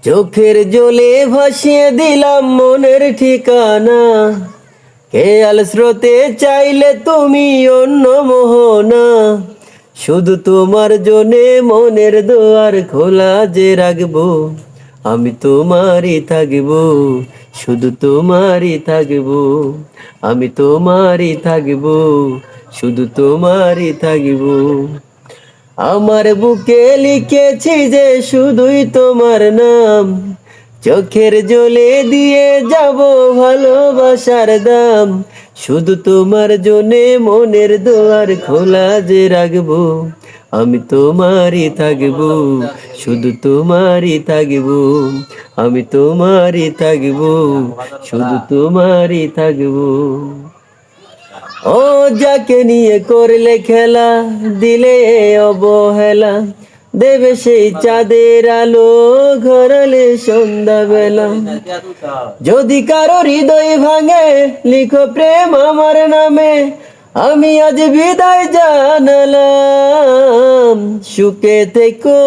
চোখের জলে ভাসিয়ে দিলাম মনের ঠিকানা, খেয়াল স্রোতে চাইলে তুমি অন্য মোহনা। শুধু তোমার জন্যে মনের দুয়ার খোলা যে রাখবো, আমি তোমারই থাকবো, শুধু তোমারই থাকবো, আমি তোমারই থাকবো, শুধু তোমারই থাকবো। আমার বুকে লিখেছি যে শুধুই তোমার নাম, চোখের জলে দিয়ে যাব ভালোবাসার দাম। শুধু তোমার জন্যে মনের দুয়ার খোলা যে রাখবো, আমি তোমারই থাকবো, শুধু তোমারই থাকবো, আমি তোমারই থাকবো, শুধু তোমারই থাকবো। ও যাকে নিয়ে করলে খেলা, দিলে অবহেলা, দেবে সেই চাঁদের আলো ঘরালে সন্ধ্যা বেলা। যদি কারো হৃদয় ভাঙে, লিখো প্রেম আমার নামে, আমি আজ বিদায় জানালাম। সুখে থেকো,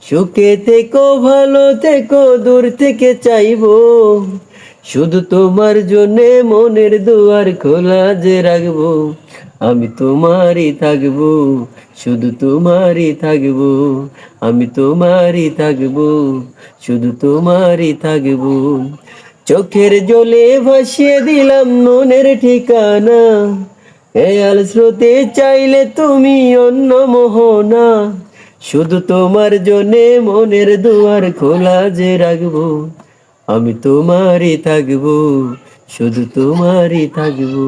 সুখে থেকো, ভালো থেকো, দূর থেকে চাইবো, শুধু তোমার জন্যে মনের দুয়ার খোলা যে রাখবো, আমি তোমারই থাকবো, শুধু তোমারই থাকবো, আমি তোমারই থাকবো, শুধু তোমারই থাকবো। চোখের জলে ভাসিয়ে দিলাম মনের ঠিকানা, খেয়াল স্রোতে চাইলে তুমি অন্য মোহনা। শুধু তোমার জন্যে মনের দুয়ার খোলা যে রাখবো, আমি তোমারই থাকবো, শুধু তোমারই থাকবো।